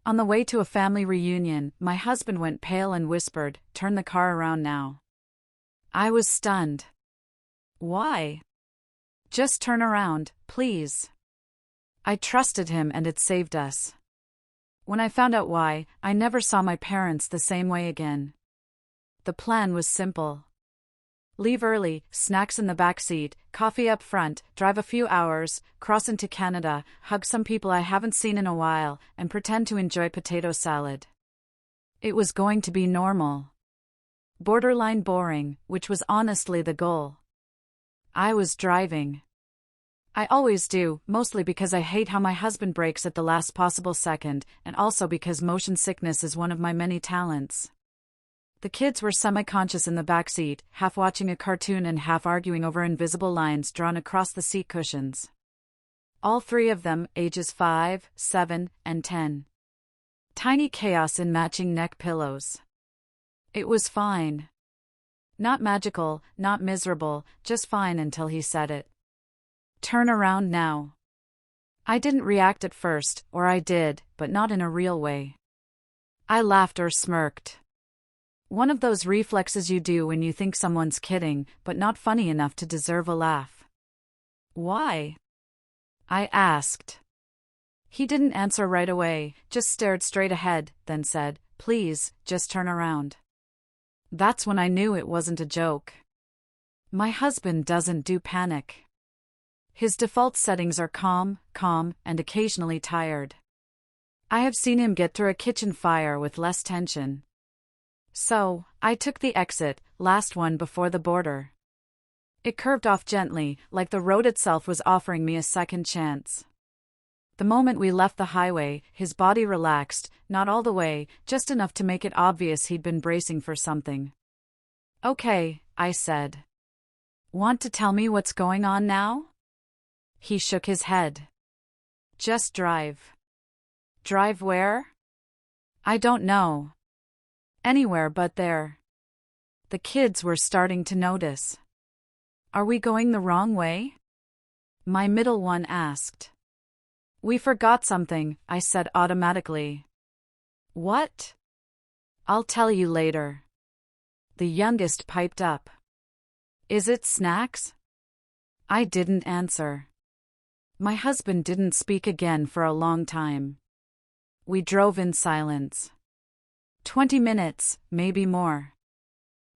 On the way to a family reunion, my husband went pale and whispered, "Turn the car around now." I was stunned. Why? Just turn around, please. I trusted him and it saved us. When I found out why, I never saw my parents the same way again. The plan was simple. Leave early, snacks in the back seat, coffee up front, drive a few hours, cross into Canada, hug some people I haven't seen in a while, and pretend to enjoy potato salad. It was going to be normal. Borderline boring, which was honestly the goal. I was driving. I always do, mostly because I hate how my husband brakes at the last possible second, and also because motion sickness is one of my many talents. The kids were semi-conscious in the back seat, half watching a cartoon and half arguing over invisible lines drawn across the seat cushions. All three of them, ages 5, 7, and 10. Tiny chaos in matching neck pillows. It was fine. Not magical, not miserable, just fine until he said it. Turn around now. I didn't react at first, or I did, but not in a real way. I laughed or smirked. One of those reflexes you do when you think someone's kidding, but not funny enough to deserve a laugh. Why? I asked. He didn't answer right away, just stared straight ahead, then said, "Please, just turn around." That's when I knew it wasn't a joke. My husband doesn't do panic. His default settings are calm, and occasionally tired. I have seen him get through a kitchen fire with less tension. So, I took the exit, last one before the border. It curved off gently, like the road itself was offering me a second chance. The moment we left the highway, his body relaxed, not all the way, just enough to make it obvious he'd been bracing for something. "Okay," I said. "Want to tell me what's going on now?" He shook his head. "Just drive." "Drive where?" "I don't know. Anywhere but there." The kids were starting to notice. "Are we going the wrong way?" My middle one asked. "We forgot something," I said automatically. "What?" "I'll tell you later." The youngest piped up. "Is it snacks?" I didn't answer. My husband didn't speak again for a long time. We drove in silence. 20 minutes, maybe more.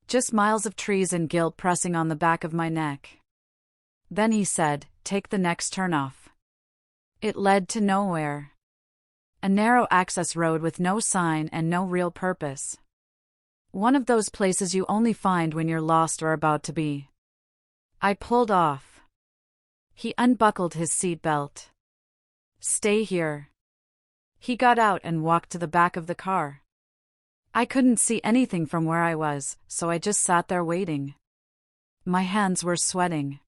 Just miles of trees and guilt pressing on the back of my neck. Then he said, "Take the next turnoff." It led to nowhere. A narrow access road with no sign and no real purpose. One of those places you only find when you're lost or about to be. I pulled off. He unbuckled his seatbelt. "Stay here." He got out and walked to the back of the car. I couldn't see anything from where I was, so I just sat there waiting. My hands were sweating.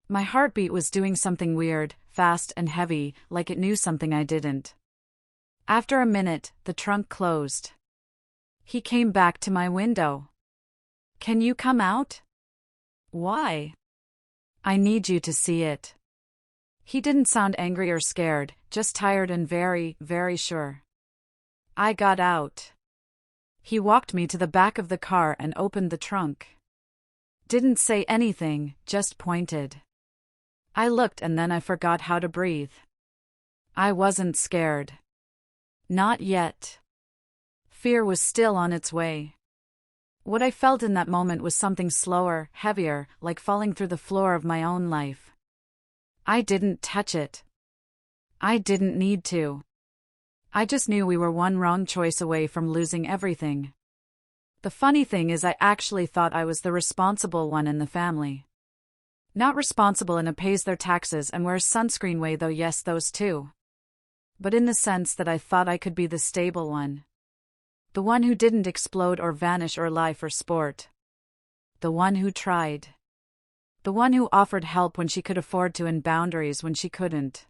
My heartbeat was doing something weird, fast and heavy, like it knew something I didn't. After a minute, the trunk closed. He came back to my window. "Can you come out?" "Why?" "I need you to see it." He didn't sound angry or scared, just tired and very, very sure. I got out. He walked me to the back of the car and opened the trunk. Didn't say anything, just pointed. I looked and then I forgot how to breathe. I wasn't scared. Not yet. Fear was still on its way. What I felt in that moment was something slower, heavier, like falling through the floor of my own life. I didn't touch it. I didn't need to. I just knew we were one wrong choice away from losing everything. The funny thing is I actually thought I was the responsible one in the family. Not responsible in a pays their taxes and wears sunscreen way though, yes, those too. But in the sense that I thought I could be the stable one. The one who didn't explode or vanish or lie for sport. The one who tried. The one who offered help when she could afford to and boundaries when she couldn't.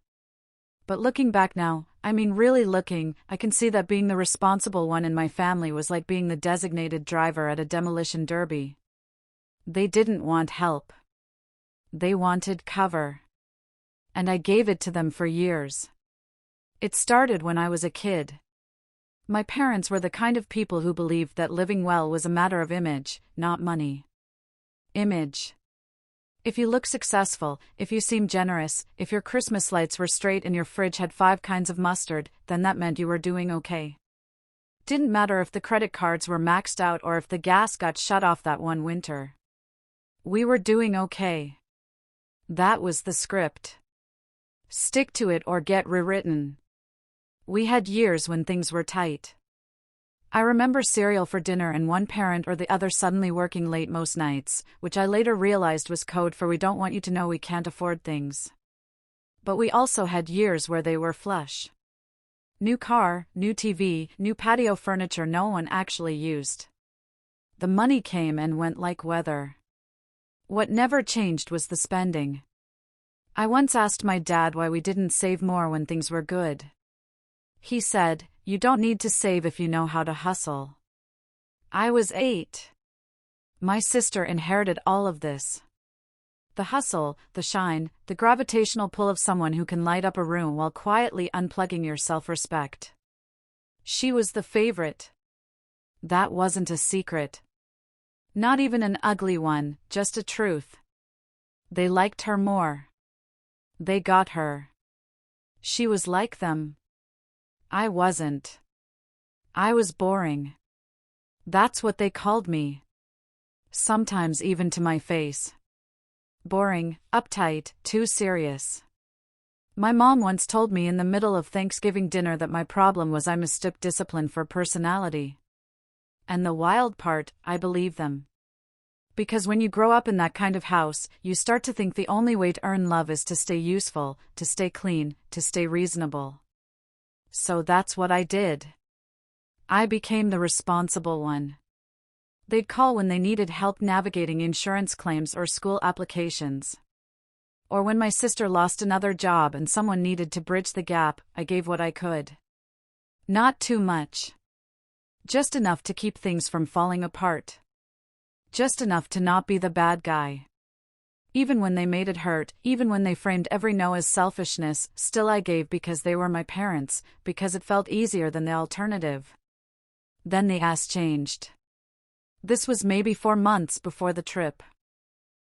But looking back now, really looking, I can see that being the responsible one in my family was like being the designated driver at a demolition derby. They didn't want help. They wanted cover. And I gave it to them for years. It started when I was a kid. My parents were the kind of people who believed that living well was a matter of image, not money. Image. If you look successful, if you seem generous, if your Christmas lights were straight and your fridge had 5 kinds of mustard, then that meant you were doing okay. Didn't matter if the credit cards were maxed out or if the gas got shut off that one winter. We were doing okay. That was the script. Stick to it or get rewritten. We had years when things were tight. I remember cereal for dinner and one parent or the other suddenly working late most nights, which I later realized was code for we don't want you to know we can't afford things. But we also had years where they were flush. New car, new TV, new patio furniture no one actually used. The money came and went like weather. What never changed was the spending. I once asked my dad why we didn't save more when things were good. He said, "You don't need to save if you know how to hustle." I was 8. My sister inherited all of this. The hustle, the shine, the gravitational pull of someone who can light up a room while quietly unplugging your self-respect. She was the favorite. That wasn't a secret. Not even an ugly one, just a truth. They liked her more. They got her. She was like them. I wasn't. I was boring. That's what they called me. Sometimes even to my face. Boring, uptight, too serious. My mom once told me in the middle of Thanksgiving dinner that my problem was I mistook discipline for personality. And the wild part, I believe them. Because when you grow up in that kind of house, you start to think the only way to earn love is to stay useful, to stay clean, to stay reasonable. So that's what I did. I became the responsible one. They'd call when they needed help navigating insurance claims or school applications. Or when my sister lost another job and someone needed to bridge the gap, I gave what I could. Not too much. Just enough to keep things from falling apart. Just enough to not be the bad guy. Even when they made it hurt, even when they framed every no as selfishness, still I gave because they were my parents, because it felt easier than the alternative. Then the ass changed. This was maybe 4 months before the trip.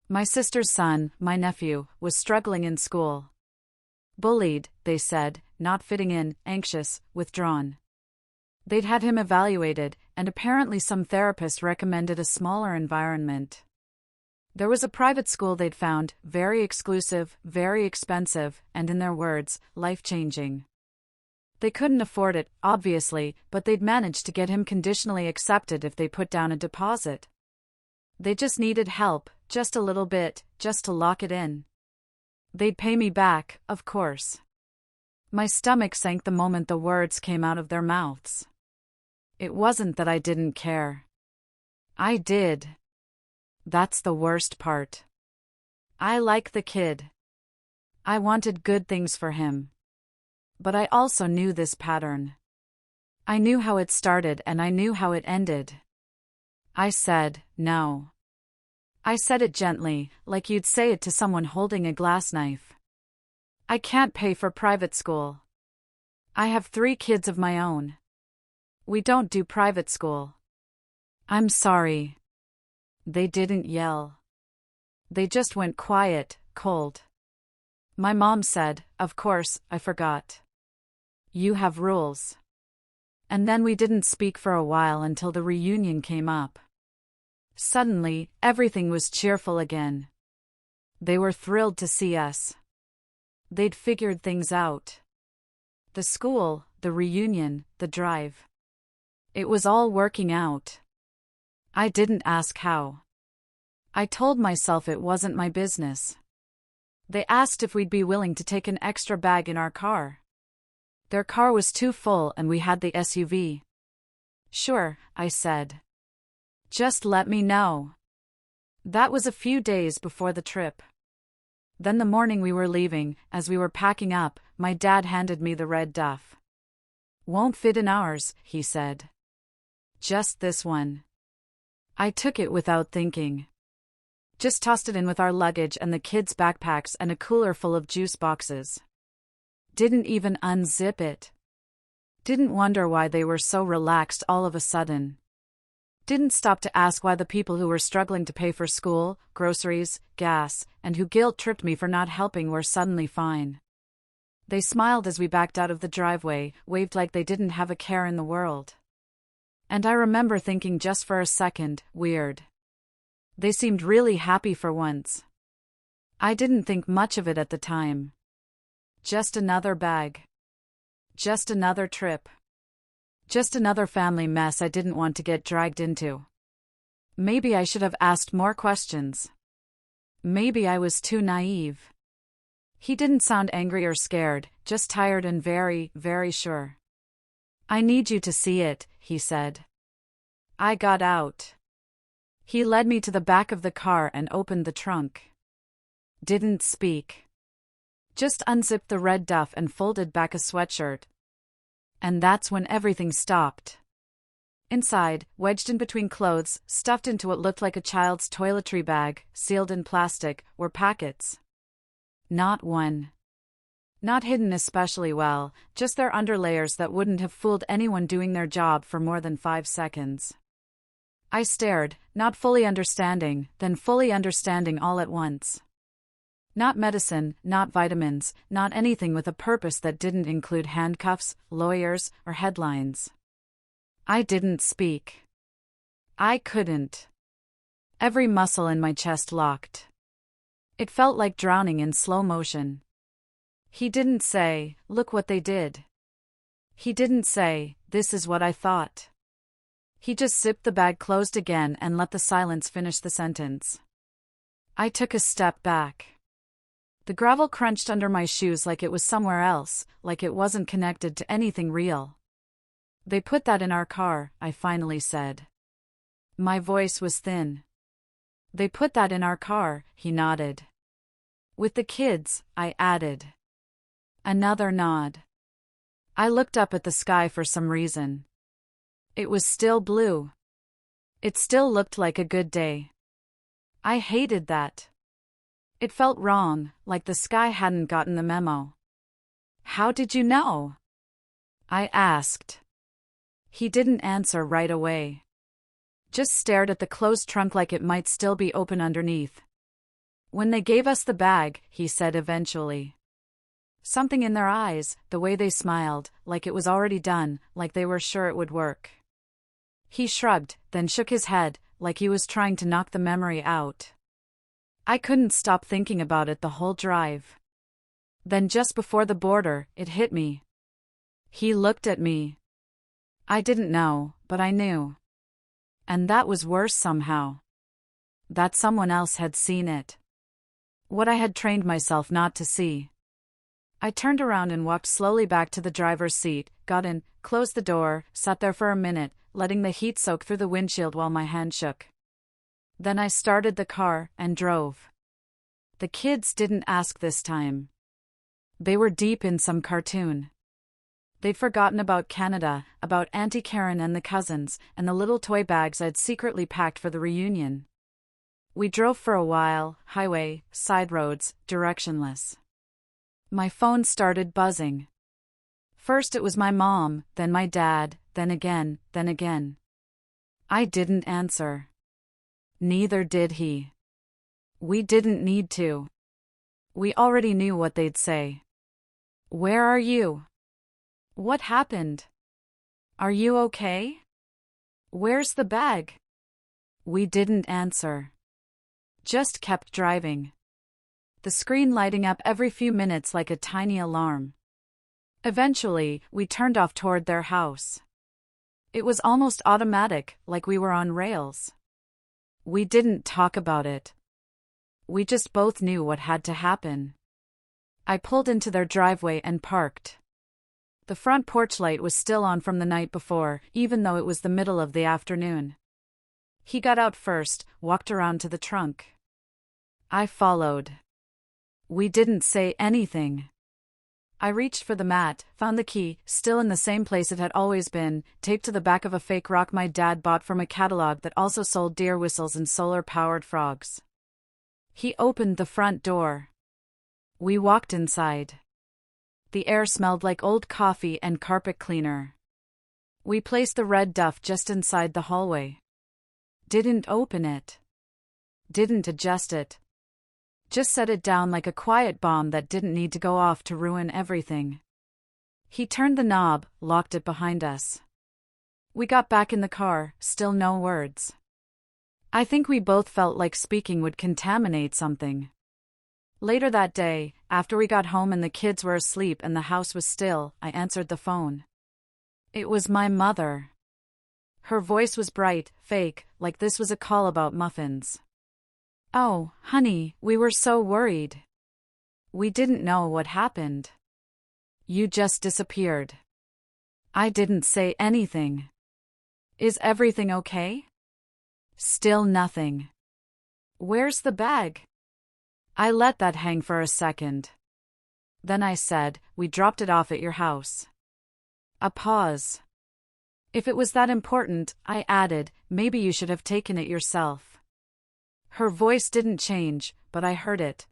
My sister's son, my nephew, was struggling in school. Bullied, they said, not fitting in, anxious, withdrawn. They'd had him evaluated, and apparently some therapist recommended a smaller environment. There was a private school they'd found, very exclusive, very expensive, and in their words, life-changing. They couldn't afford it, obviously, but they'd managed to get him conditionally accepted if they put down a deposit. They just needed help, just a little bit, just to lock it in. They'd pay me back, of course. My stomach sank the moment the words came out of their mouths. It wasn't that I didn't care. I did. That's the worst part. I like the kid. I wanted good things for him. But I also knew this pattern. I knew how it started and I knew how it ended. I said, no. I said it gently, like you'd say it to someone holding a glass knife. I can't pay for private school. I have 3 kids of my own. We don't do private school. I'm sorry. They didn't yell. They just went quiet, cold. My mom said, "Of course, I forgot. You have rules." And then we didn't speak for a while until the reunion came up. Suddenly, everything was cheerful again. They were thrilled to see us. They'd figured things out. The school, the reunion, the drive. It was all working out. I didn't ask how. I told myself it wasn't my business. They asked if we'd be willing to take an extra bag in our car. Their car was too full and we had the SUV. Sure, I said. Just let me know. That was a few days before the trip. Then the morning we were leaving, as we were packing up, my dad handed me the red Duff. "Won't fit in ours," he said. "Just this one." I took it without thinking. Just tossed it in with our luggage and the kids' backpacks and a cooler full of juice boxes. Didn't even unzip it. Didn't wonder why they were so relaxed all of a sudden. Didn't stop to ask why the people who were struggling to pay for school, groceries, gas, and who guilt-tripped me for not helping were suddenly fine. They smiled as we backed out of the driveway, waved like they didn't have a care in the world. And I remember thinking just for a second, weird. They seemed really happy for once. I didn't think much of it at the time. Just another bag. Just another trip. Just another family mess I didn't want to get dragged into. Maybe I should have asked more questions. Maybe I was too naive. He didn't sound angry or scared, just tired and very, very sure. I need you to see it, he said. I got out. He led me to the back of the car and opened the trunk. Didn't speak. Just unzipped the red duff and folded back a sweatshirt. And that's when everything stopped. Inside, wedged in between clothes, stuffed into what looked like a child's toiletry bag, sealed in plastic, were packets. Not one. Not hidden especially well, just their underlayers that wouldn't have fooled anyone doing their job for more than 5 seconds. I stared, not fully understanding, then fully understanding all at once. Not medicine, not vitamins, not anything with a purpose that didn't include handcuffs, lawyers, or headlines. I didn't speak. I couldn't. Every muscle in my chest locked. It felt like drowning in slow motion. He didn't say, "Look what they did." He didn't say, "This is what I thought." He just zipped the bag closed again and let the silence finish the sentence. I took a step back. The gravel crunched under my shoes like it was somewhere else, like it wasn't connected to anything real. They put that in our car, I finally said. My voice was thin. They put that in our car, he nodded. With the kids, I added. Another nod. I looked up at the sky for some reason. It was still blue. It still looked like a good day. I hated that. It felt wrong, like the sky hadn't gotten the memo. How did you know? I asked. He didn't answer right away. Just stared at the closed trunk like it might still be open underneath. When they gave us the bag, he said eventually. Something in their eyes, the way they smiled, like it was already done, like they were sure it would work. He shrugged, then shook his head, like he was trying to knock the memory out. I couldn't stop thinking about it the whole drive. Then just before the border, it hit me. He looked at me. I didn't know, but I knew. And that was worse somehow. That someone else had seen it. What I had trained myself not to see. I turned around and walked slowly back to the driver's seat, got in, closed the door, sat there for a minute, letting the heat soak through the windshield while my hand shook. Then I started the car and drove. The kids didn't ask this time. They were deep in some cartoon. They'd forgotten about Canada, about Auntie Karen and the cousins, and the little toy bags I'd secretly packed for the reunion. We drove for a while, highway, side roads, directionless. My phone started buzzing. First it was my mom, then my dad, then again, then again. I didn't answer. Neither did he. We didn't need to. We already knew what they'd say. Where are you? What happened? Are you okay? Where's the bag? We didn't answer. Just kept driving. The screen lighting up every few minutes like a tiny alarm. Eventually, we turned off toward their house. It was almost automatic, like we were on rails. We didn't talk about it. We just both knew what had to happen. I pulled into their driveway and parked. The front porch light was still on from the night before, even though it was the middle of the afternoon. He got out first, walked around to the trunk. I followed. We didn't say anything. I reached for the mat, found the key, still in the same place it had always been, taped to the back of a fake rock my dad bought from a catalog that also sold deer whistles and solar-powered frogs. He opened the front door. We walked inside. The air smelled like old coffee and carpet cleaner. We placed the red duff just inside the hallway. Didn't open it. Didn't adjust it. Just set it down like a quiet bomb that didn't need to go off to ruin everything. He turned the knob, locked it behind us. We got back in the car, still no words. I think we both felt like speaking would contaminate something. Later that day, after we got home and the kids were asleep and the house was still, I answered the phone. It was my mother. Her voice was bright, fake, like this was a call about muffins. "Oh, honey, we were so worried. We didn't know what happened. You just disappeared." I didn't say anything. "Is everything okay?" Still nothing. "Where's the bag?" I let that hang for a second. Then I said, "We dropped it off at your house." A pause. "If it was that important," I added, "maybe you should have taken it yourself." Her voice didn't change, but I heard it.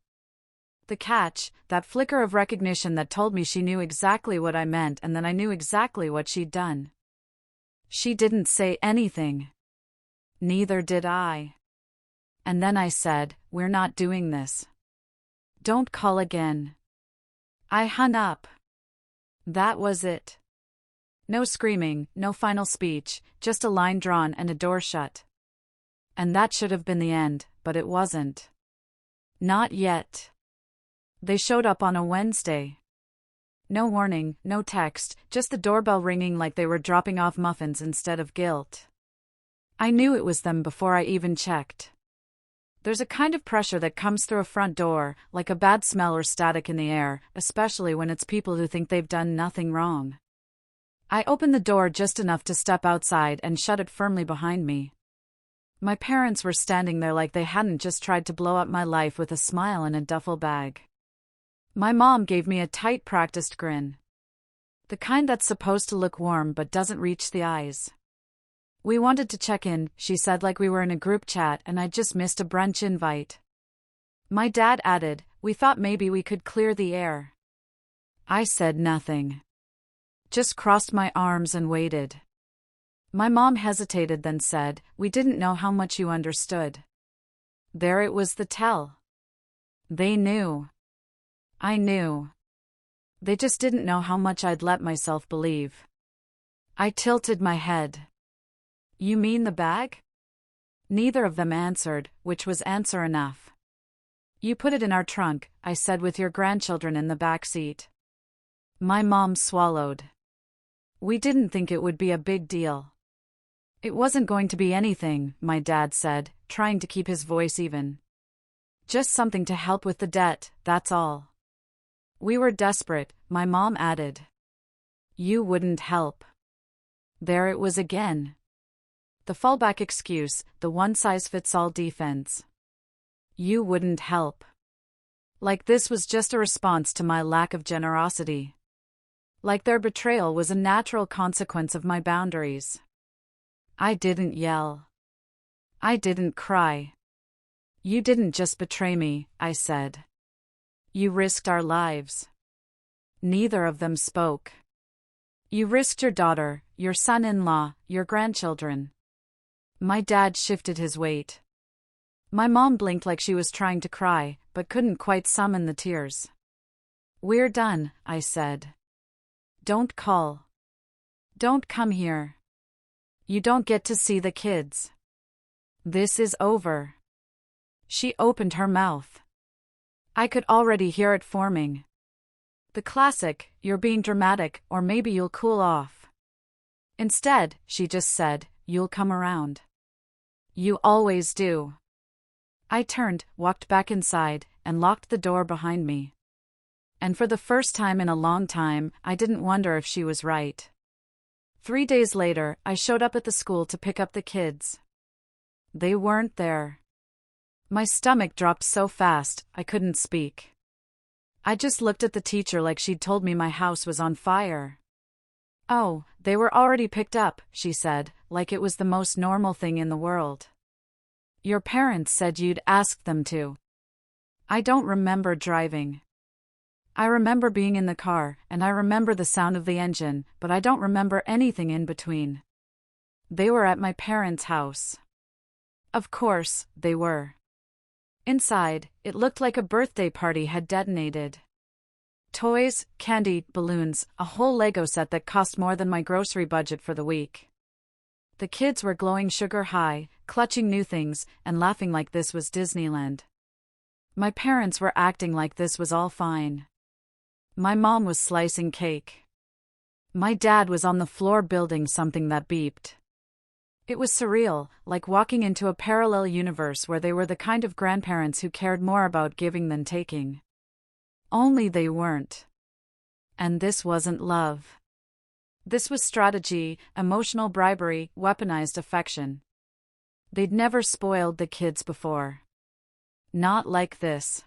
The catch, that flicker of recognition that told me she knew exactly what I meant and then I knew exactly what she'd done. She didn't say anything. Neither did I. And then I said, "We're not doing this. Don't call again." I hung up. That was it. No screaming, no final speech, just a line drawn and a door shut. And that should have been the end, but it wasn't. Not yet. They showed up on a Wednesday. No warning, no text, just the doorbell ringing like they were dropping off muffins instead of guilt. I knew it was them before I even checked. There's a kind of pressure that comes through a front door, like a bad smell or static in the air, especially when it's people who think they've done nothing wrong. I opened the door just enough to step outside and shut it firmly behind me. My parents were standing there like they hadn't just tried to blow up my life with a smile and a duffel bag. My mom gave me a tight, practiced grin. The kind that's supposed to look warm but doesn't reach the eyes. "We wanted to check in," she said like we were in a group chat and I'd just missed a brunch invite. My dad added, "We thought maybe we could clear the air." I said nothing. Just crossed my arms and waited. My mom hesitated, then said, "We didn't know how much you understood." There it was, the tell. They knew. I knew. They just didn't know how much I'd let myself believe. I tilted my head. "You mean the bag?" Neither of them answered, which was answer enough. "You put it in our trunk," I said, "with your grandchildren in the back seat." My mom swallowed. "We didn't think it would be a big deal." "It wasn't going to be anything," my dad said, trying to keep his voice even. "Just something to help with the debt, that's all." "We were desperate," my mom added. "You wouldn't help." There it was again. The fallback excuse, the one-size-fits-all defense. You wouldn't help. Like this was just a response to my lack of generosity. Like their betrayal was a natural consequence of my boundaries. I didn't yell. I didn't cry. "You didn't just betray me," I said. "You risked our lives." Neither of them spoke. "You risked your daughter, your son-in-law, your grandchildren." My dad shifted his weight. My mom blinked like she was trying to cry, but couldn't quite summon the tears. "We're done," I said. "Don't call. Don't come here. You don't get to see the kids. This is over." She opened her mouth. I could already hear it forming. The classic, "You're being dramatic," or "maybe you'll cool off." Instead, she just said, "You'll come around. You always do." I turned, walked back inside, and locked the door behind me. And for the first time in a long time, I didn't wonder if she was right. 3 days later, I showed up at the school to pick up the kids. They weren't there. My stomach dropped so fast, I couldn't speak. I just looked at the teacher like she'd told me my house was on fire. "Oh, they were already picked up," she said, like it was the most normal thing in the world. "Your parents said you'd asked them to." I don't remember driving. I remember being in the car, and I remember the sound of the engine, but I don't remember anything in between. They were at my parents' house. Of course, they were. Inside, it looked like a birthday party had detonated. Toys, candy, balloons, a whole Lego set that cost more than my grocery budget for the week. The kids were glowing sugar high, clutching new things, and laughing like this was Disneyland. My parents were acting like this was all fine. My mom was slicing cake. My dad was on the floor building something that beeped. It was surreal, like walking into a parallel universe where they were the kind of grandparents who cared more about giving than taking. Only they weren't. And this wasn't love. This was strategy, emotional bribery, weaponized affection. They'd never spoiled the kids before. Not like this.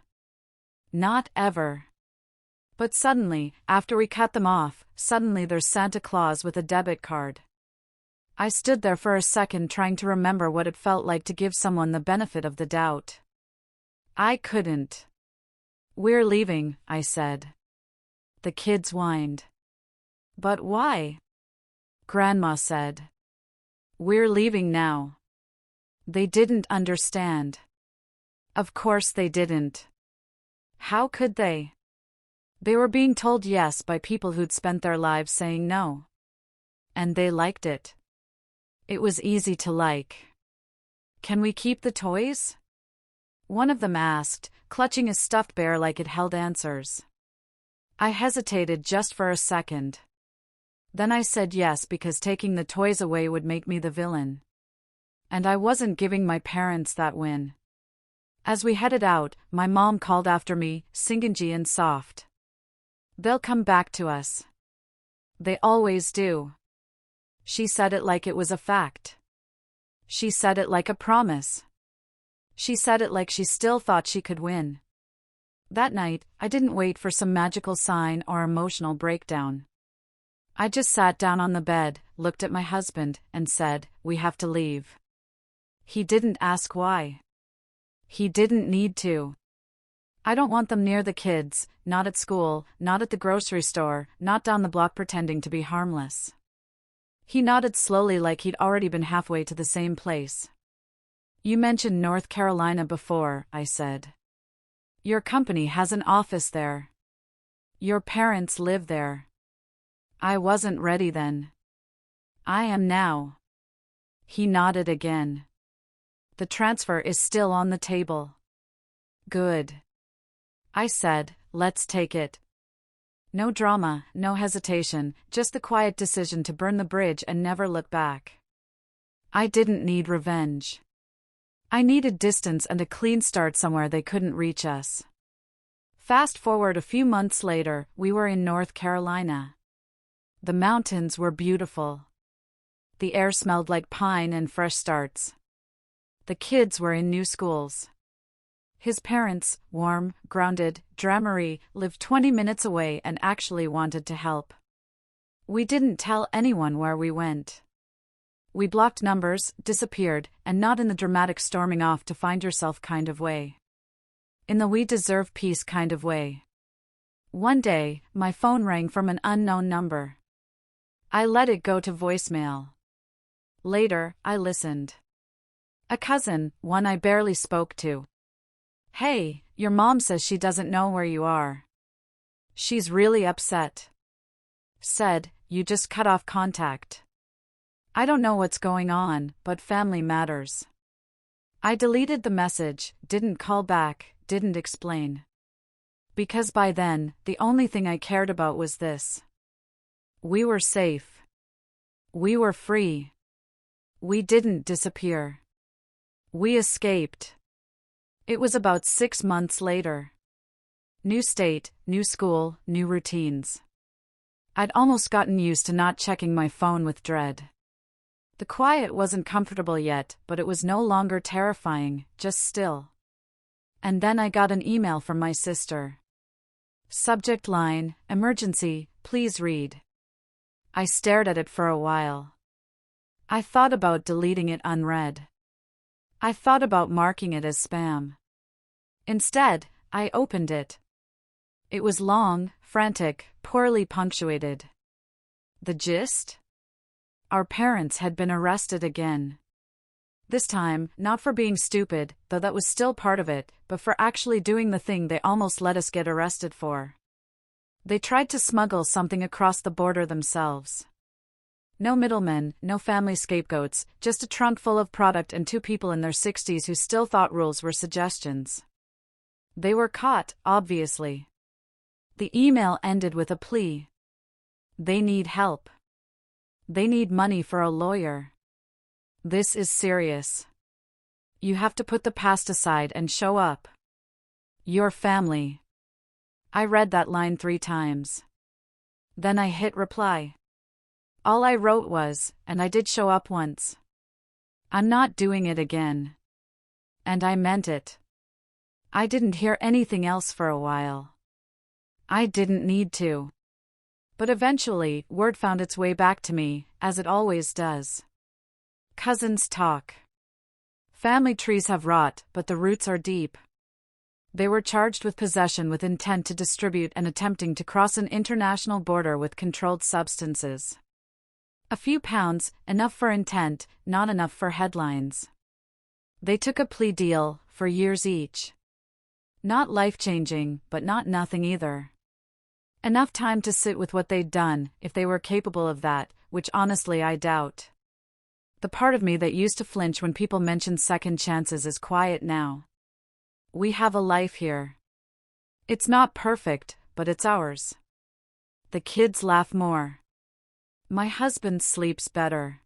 Not ever. But suddenly, after we cut them off, suddenly there's Santa Claus with a debit card. I stood there for a second trying to remember what it felt like to give someone the benefit of the doubt. I couldn't. "We're leaving," I said. The kids whined. "But why?" Grandma said. "We're leaving now." They didn't understand. Of course they didn't. How could they? They were being told yes by people who'd spent their lives saying no. And they liked it. It was easy to like. "Can we keep the toys?" One of them asked, clutching a stuffed bear like it held answers. I hesitated just for a second. Then I said yes because taking the toys away would make me the villain. And I wasn't giving my parents that win. As we headed out, my mom called after me, singing and soft. "They'll come back to us. They always do." She said it like it was a fact. She said it like a promise. She said it like she still thought she could win. That night, I didn't wait for some magical sign or emotional breakdown. I just sat down on the bed, looked at my husband, and said, "We have to leave." He didn't ask why. He didn't need to. I don't want them near the kids, not at school, not at the grocery store, not down the block pretending to be harmless. He nodded slowly like he'd already been halfway to the same place. "You mentioned North Carolina before," I said. "Your company has an office there. Your parents live there." I wasn't ready then. I am now. He nodded again. "The transfer is still on the table." "Good." I said, "Let's take it." No drama, no hesitation, just the quiet decision to burn the bridge and never look back. I didn't need revenge. I needed distance and a clean start somewhere they couldn't reach us. Fast forward a few months later, we were in North Carolina. The mountains were beautiful. The air smelled like pine and fresh starts. The kids were in new schools. His parents, warm, grounded, Dramary, lived 20 minutes away and actually wanted to help. We didn't tell anyone where we went. We blocked numbers, disappeared, and not in the dramatic storming off to find yourself kind of way. In the we deserve peace kind of way. One day, my phone rang from an unknown number. I let it go to voicemail. Later, I listened. A cousin, one I barely spoke to. "Hey, your mom says she doesn't know where you are. She's really upset. Said, you just cut off contact. I don't know what's going on, but family matters." I deleted the message, didn't call back, didn't explain. Because by then, the only thing I cared about was this. We were safe. We were free. We didn't disappear. We escaped. It was about 6 months later. New state, new school, new routines. I'd almost gotten used to not checking my phone with dread. The quiet wasn't comfortable yet, but it was no longer terrifying, just still. And then I got an email from my sister. Subject line, "Emergency, please read." I stared at it for a while. I thought about deleting it unread. I thought about marking it as spam. Instead, I opened it. It was long, frantic, poorly punctuated. The gist? Our parents had been arrested again. This time, not for being stupid, though that was still part of it, but for actually doing the thing they almost let us get arrested for. They tried to smuggle something across the border themselves. No middlemen, no family scapegoats, just a trunk full of product and 2 people in their 60s who still thought rules were suggestions. They were caught, obviously. The email ended with a plea. They need help. They need money for a lawyer. This is serious. You have to put the past aside and show up. Your family. I read that line 3 times. Then I hit reply. All I wrote was, and I did show up once. I'm not doing it again. And I meant it. I didn't hear anything else for a while. I didn't need to. But eventually, word found its way back to me, as it always does. Cousins talk. Family trees have rot, but the roots are deep. They were charged with possession with intent to distribute and attempting to cross an international border with controlled substances. A few pounds, enough for intent, not enough for headlines. They took a plea deal, for years each. Not life-changing, but not nothing either. Enough time to sit with what they'd done, if they were capable of that, which honestly I doubt. The part of me that used to flinch when people mentioned second chances is quiet now. We have a life here. It's not perfect, but it's ours. The kids laugh more. My husband sleeps better.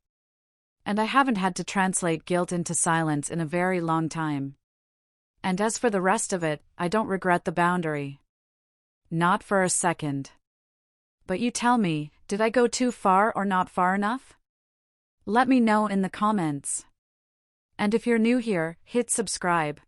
And I haven't had to translate guilt into silence in a very long time. And as for the rest of it, I don't regret the boundary. Not for a second. But you tell me, did I go too far or not far enough? Let me know in the comments. And if you're new here, hit subscribe.